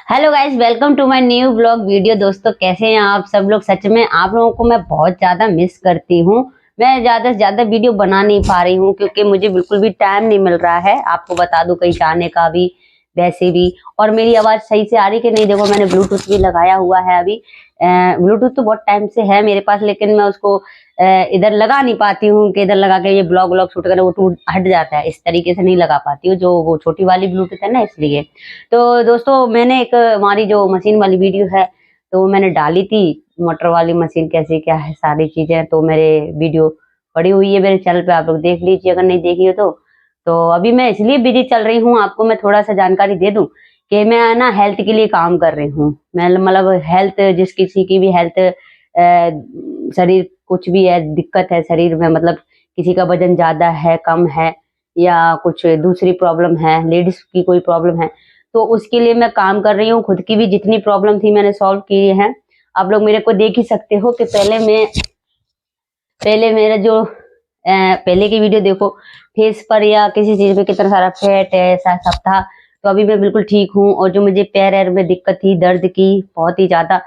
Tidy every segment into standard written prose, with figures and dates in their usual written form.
Hello guys, welcome to my new blog video. दोस्तों, कैसे हैं आप सब लोग? सच में आप लोगों को मैं बहुत ज़्यादा मिस करती हूँ। मैं ज़्यादा से ज़्यादा वीडियो बना नहीं पा रही हूँ क्योंकि मुझे बिल्कुल भी टाइम नहीं मिल रहा है। आपको बता दूँ, कहीं जाने का भी, वैसे भी। और मेरी आवाज़ सही से आ रही कि नहीं? देखो, मैंने ब्लूटूथ भी लगाया हुआ है अभी। ब्लूटूथ तो बहुत टाइम से है मेरे पास, लेकिन मैं उसको इधर लगा नहीं पाती हूँ कि इधर लगा के ये ब्लॉग व्लॉग शूट करें, वो टूट हट जाता है। इस तरीके से नहीं लगा पाती हूँ, जो वो छोटी वाली ब्लूटूथ है ना, इसलिए। तो दोस्तों, मैंने एक हमारी जो मशीन वाली वीडियो है, तो वो मैंने डाली थी। मोटर वाली मशीन कैसी क्या है, सारी चीजें तो मेरे वीडियो पड़ी हुई है मेरे चैनल पे, आप लोग देख लीजिए अगर नहीं देखी हो तो अभी मैं इसलिए बिजी चल रही हूँ, आपको मैं थोड़ा सा जानकारी दे दूं कि मैं ना हेल्थ के लिए काम कर रही हूँ। मैं मतलब हेल्थ, जिस किसी की भी हेल्थ, शरीर कुछ भी है, दिक्कत है शरीर में, मतलब किसी का वजन ज्यादा है, कम है, या कुछ दूसरी प्रॉब्लम है, लेडीज की कोई प्रॉब्लम है, तो उसके लिए मैं काम कर रही हूँ। खुद की भी जितनी प्रॉब्लम थी मैंने सॉल्व की है। आप लोग मेरे को देख ही सकते हो कि पहले मेरा जो पहले की वीडियो देखो, फेस पर या किसी चीज पे कितना सारा फैट है, ऐसा सब था। तो अभी मैं बिल्कुल ठीक हूँ। और जो मुझे पैर वैर में दिक्कत थी, दर्द की, बहुत ही ज्यादा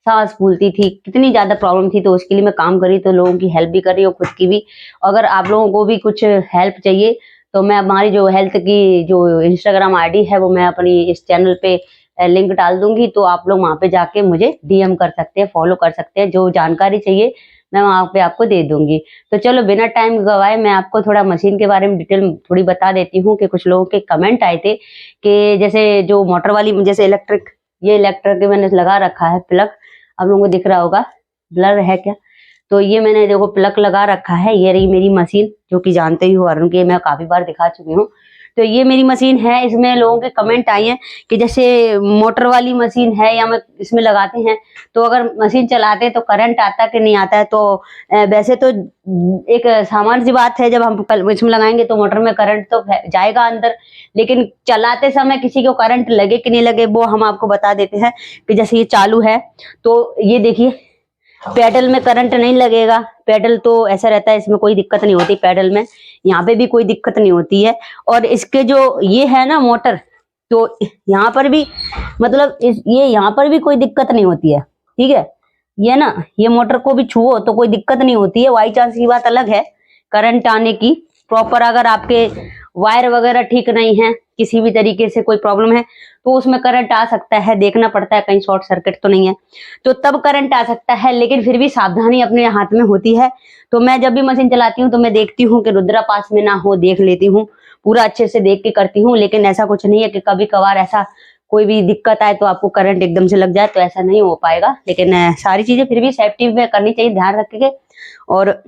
सांस फूलती थी, कितनी ज्यादा प्रॉब्लम थी, तो उसके लिए मैं काम कर रही, तो लोगों की हेल्प भी कर रही हूँ, खुद की भी। अगर आप लोगों को भी कुछ हेल्प चाहिए तो मैं हमारी जो हेल्थ की जो इंस्टाग्राम आईडी है, वो मैं अपनी इस चैनल पे लिंक डाल दूंगी, तो आप लोग वहां पे जाके मुझे डीएम कर सकते हैं, फॉलो कर सकते हैं। जो जानकारी चाहिए मैं वहां पे आपको दे दूंगी। तो चलो, बिना टाइम गवाए मैं आपको थोड़ा मशीन के बारे में डिटेल थोड़ी बता देती हूँ कि कुछ लोगों के कमेंट आए थे कि जैसे जो मोटर वाली, जैसे इलेक्ट्रिक, ये इलेक्ट्रिक मैंने लगा रखा है प्लग, आप लोगों को दिख रहा होगा, ब्लर है क्या? तो ये मैंने देखो प्लग लगा रखा है। ये रही मेरी मशीन, जो कि जानते ही हो अरुण की, मैं काफी बार दिखा चुकी हूँ। तो ये मेरी मशीन है। इसमें लोगों के कमेंट आए हैं कि जैसे मोटर वाली मशीन है या मैं इसमें लगाते हैं, तो अगर मशीन चलाते हैं तो करंट आता कि नहीं आता है? तो वैसे तो एक सामान्य सी बात है, जब हम इसमें लगाएंगे तो मोटर में करंट तो जाएगा अंदर, लेकिन चलाते समय किसी को करंट लगे कि नहीं लगे, वो हम आपको बता देते हैं। कि जैसे ये चालू है, तो ये देखिए, पेडल में करंट नहीं लगेगा। पेडल तो ऐसा रहता है, इसमें कोई दिक्कत नहीं होती पेडल में, यहाँ पे भी कोई दिक्कत नहीं होती है। और इसके जो ये है ना मोटर, तो यहाँ पर भी, मतलब ये यहाँ पर भी कोई दिक्कत नहीं होती है, ठीक है। ये ना, ये मोटर को भी छुओ तो कोई दिक्कत नहीं होती है। बाई चांस की बात अलग है करंट आने की। प्रॉपर अगर आपके वायर वगैरह ठीक नहीं है, किसी भी तरीके से कोई प्रॉब्लम है, तो उसमें करंट आ सकता है। देखना पड़ता है कहीं शॉर्ट सर्किट तो नहीं है, तो तब करंट आ सकता है। लेकिन फिर भी सावधानी अपने हाथ में होती है। तो मैं जब भी मशीन चलाती हूँ तो मैं देखती हूँ कि रुद्रा पास में ना हो, देख लेती हूँ, पूरा अच्छे से देख के करती हूँ। लेकिन ऐसा कुछ नहीं है कि कभी कभार ऐसा कोई भी दिक्कत आए तो आपको करंट एकदम से लग जाए, तो ऐसा नहीं हो पाएगा। लेकिन सारी चीजें फिर भी सेफ्टी में करनी चाहिए, ध्यान रख के। और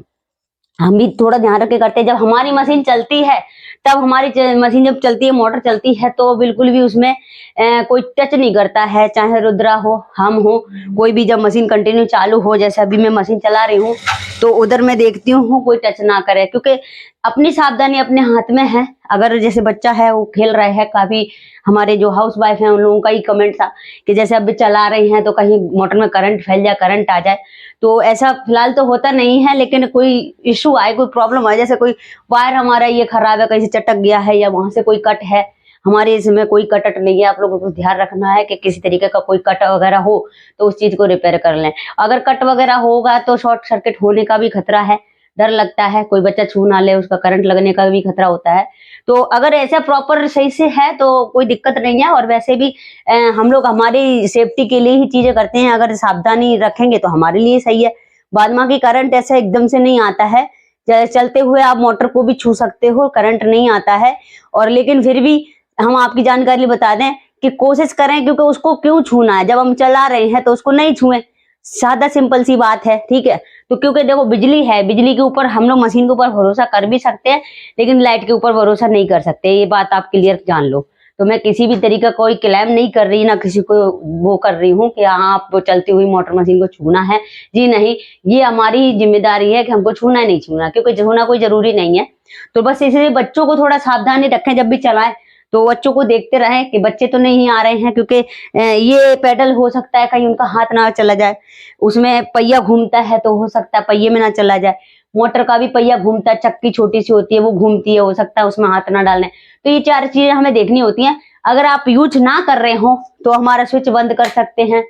हम भी थोड़ा ध्यान रख के करते हैं। जब हमारी मशीन चलती है, तब हमारी मशीन जब चलती है, मोटर चलती है, तो बिल्कुल भी उसमें कोई टच नहीं करता है, चाहे रुद्रा हो, हम हो, कोई भी। जब मशीन कंटिन्यू चालू हो, जैसे अभी मैं मशीन चला रही हूँ, तो उधर मैं देखती हूँ कोई टच ना करे, क्योंकि अपनी सावधानी अपने हाथ में है। अगर जैसे बच्चा है, वो खेल रहे हैं, काफी हमारे जो हाउस वाइफ है उन लोगों का ही कमेंट था कि जैसे अब चला रही हैं तो कहीं मोटर में करंट फैल जाए, करंट आ जाए। तो ऐसा फिलहाल तो होता नहीं है, लेकिन कोई इशू आए, कोई प्रॉब्लम आए, जैसे कोई वायर हमारा ये खराब है, कहीं से चटक गया है, या वहां से कोई कट है, हमारे इसमें कोई कटट नहीं है। आप लोगों को ध्यान रखना है कि किसी तरीके का कोई कट वगैरह हो तो उस चीज को रिपेयर कर लें। अगर कट वगैरह होगा तो शॉर्ट सर्किट होने का भी खतरा है, डर लगता है, कोई बच्चा छू ना ले, उसका करंट लगने का भी खतरा होता है। तो अगर ऐसा प्रॉपर सही से है तो कोई दिक्कत नहीं है। और वैसे भी हम लोग हमारी सेफ्टी के लिए ही चीजें करते हैं, अगर सावधानी रखेंगे तो हमारे लिए सही है। बाद में की करंट ऐसा एकदम से नहीं आता है, चलते हुए आप मोटर को भी छू सकते हो, करंट नहीं आता है। और लेकिन फिर भी हम आपकी जानकारी बता दें कि कोशिश करें, क्योंकि उसको क्यों छूना है? जब हम चला रहे हैं तो उसको नहीं छुएं, सादा सिंपल सी बात है, ठीक है। तो क्योंकि देखो, बिजली है, बिजली के ऊपर हम लोग मशीन के ऊपर भरोसा कर भी सकते हैं, लेकिन लाइट के ऊपर भरोसा नहीं कर सकते, ये बात आप क्लियर जान लो। तो मैं किसी भी तरीके का कोई क्लेम नहीं कर रही, ना किसी को वो कर रही हूँ कि हाँ आप चलती हुई मोटर मशीन को छूना है, जी नहीं। ये हमारी जिम्मेदारी है कि हमको छूना है, नहीं छूना, क्योंकि छूना कोई जरूरी नहीं है। तो बस इसलिए बच्चों को थोड़ा सावधानी रखें जब भी चलाएं, तो बच्चों को देखते रहें कि बच्चे तो नहीं आ रहे हैं, क्योंकि ये पेडल हो सकता है कहीं उनका हाथ ना चला जाए, उसमें पहिया घूमता है तो हो सकता है पहिए में ना चला जाए। मोटर का भी पहिया घूमता है, चक्की छोटी सी होती है, वो घूमती है, हो सकता है उसमें हाथ ना डालने। तो ये चार चीजें हमें देखनी होती हैं। अगर आप यूज ना कर रहे हो तो हमारा स्विच बंद कर सकते हैं,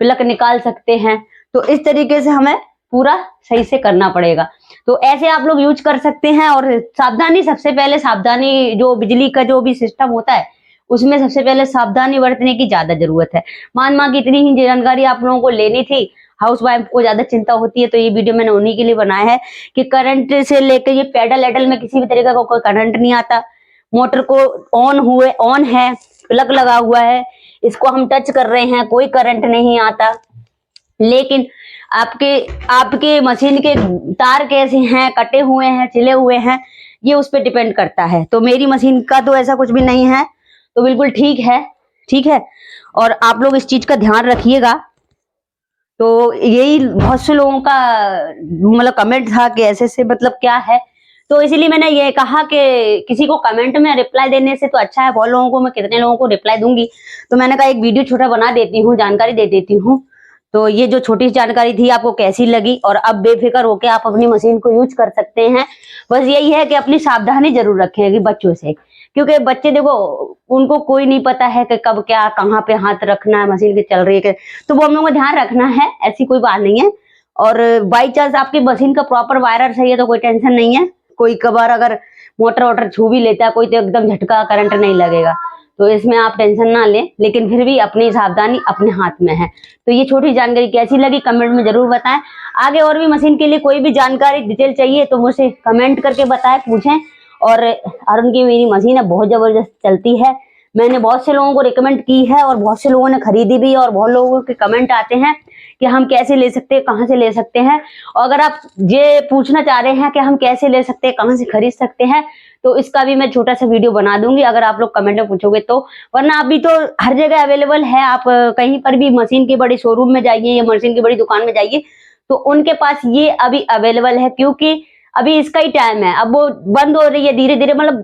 प्लग निकाल सकते हैं। तो इस तरीके से हमें पूरा सही से करना पड़ेगा। तो ऐसे आप लोग यूज कर सकते हैं। और सावधानी, सबसे पहले सावधानी, जो बिजली का जो भी सिस्टम होता है उसमें सबसे पहले सावधानी बरतने की ज्यादा जरूरत है। मान की इतनी ही जानकारी आप लोगों को लेनी थी। हाउस वाइफ को ज्यादा चिंता होती है, तो ये वीडियो मैंने उन्हीं के लिए बनाया है कि करंट से लेकर ये पैडल एडल में किसी भी तरीके का कोई करंट नहीं आता। मोटर को ऑन है, प्लग लगा हुआ है, इसको हम टच कर रहे हैं, कोई करंट नहीं आता। लेकिन आपके मशीन के तार कैसे हैं, कटे हुए हैं, छिले हुए हैं, ये उस पर डिपेंड करता है। तो मेरी मशीन का तो ऐसा कुछ भी नहीं है, तो बिल्कुल ठीक है, ठीक है। और आप लोग इस चीज का ध्यान रखिएगा। तो यही बहुत से लोगों का मतलब कमेंट था कि ऐसे से मतलब क्या है, तो इसीलिए मैंने ये कहा कि किसी को कमेंट में रिप्लाई देने से तो अच्छा है, बहुत लोगों को मैं कितने लोगों को रिप्लाई दूंगी, तो मैंने कहा एक वीडियो छोटा बना देती हूँ, जानकारी दे देती हूँ। तो ये जो छोटी जानकारी थी आपको कैसी लगी, और अब बेफिक्र होकर आप अपनी मशीन को यूज कर सकते हैं। बस यही है कि अपनी सावधानी जरूर रखेंगे बच्चों से, क्योंकि बच्चे देखो, उनको कोई नहीं पता है कि कब क्या कहाँ पे हाथ रखना है, मशीन की चल रही है, तो वो हम लोगों को ध्यान रखना है, ऐसी कोई बात नहीं है। और बाई चांस आपकी मशीन का प्रॉपर वायर सही है तो कोई टेंशन नहीं है। कोई कबार अगर मोटर वोटर छू भी लेता है कोई, तो एकदम झटका करंट नहीं लगेगा, तो इसमें आप टेंशन ना लें। लेकिन फिर भी अपनी सावधानी अपने हाथ में है। तो ये छोटी जानकारी कैसी लगी कमेंट में जरूर बताएं। आगे और भी मशीन के लिए कोई भी जानकारी डिटेल चाहिए तो मुझसे कमेंट करके बताएं, पूछें। और अरुण की मेरी मशीन है, बहुत जबरदस्त चलती है। मैंने बहुत से लोगों को रिकमेंड की है और बहुत से लोगों ने खरीदी भी, और बहुत लोगों के कमेंट आते हैं कि हम कैसे ले सकते हैं, कहाँ से ले सकते हैं। और अगर आप ये पूछना चाह रहे हैं कि हम कैसे ले सकते हैं, कहाँ से खरीद सकते हैं, तो इसका भी मैं छोटा सा वीडियो बना दूंगी अगर आप लोग कमेंट में पूछोगे तो। वरना अभी तो हर जगह अवेलेबल है, आप कहीं पर भी मशीन के बड़े शोरूम में जाइए या मशीन की बड़ी दुकान में जाइए, तो उनके पास ये अभी अवेलेबल है। क्योंकि अभी इसका ही टाइम है, अब वो बंद हो रही है धीरे धीरे, मतलब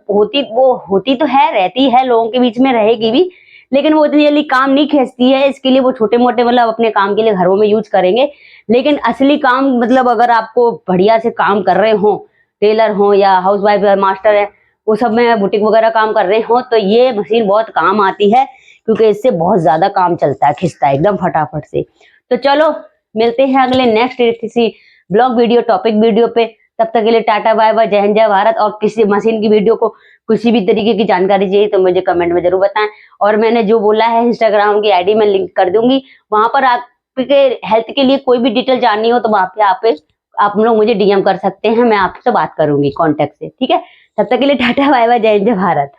होती तो है, रहती है, लोगों के बीच में रहेगी भी, लेकिन वो इतनी जल्दी काम नहीं खींचती है। इसके लिए वो छोटे मोटे मतलब अपने काम के लिए घरों में यूज करेंगे। लेकिन असली काम मतलब अगर आपको बढ़िया से काम कर रहे हो, टेलर हो या हाउस वाइफ मास्टर है, वो सब में बुटीक वगैरह काम कर रहे हो, तो ये मशीन बहुत काम आती है, क्योंकि इससे बहुत ज्यादा काम चलता है, खिंचता है एकदम फटाफट से। तो चलो मिलते हैं अगले नेक्स्ट किसी ब्लॉग वीडियो, टॉपिक वीडियो पे। तब तक के लिए टाटा बाय बाय, जय हिंद जय भारत। और किसी मशीन की वीडियो को किसी भी तरीके की जानकारी चाहिए तो मुझे कमेंट में जरूर बताएं। और मैंने जो बोला है इंस्टाग्राम की आईडी में लिंक कर दूंगी, वहां पर आपके हेल्थ के लिए कोई भी डिटेल जाननी हो तो वहां पे आप लोग मुझे डीएम कर सकते हैं, मैं आपसे बात करूंगी कॉन्टेक्ट से, ठीक है। तब तक के लिए टाटा बाय बाय, जय हिंद जय भारत।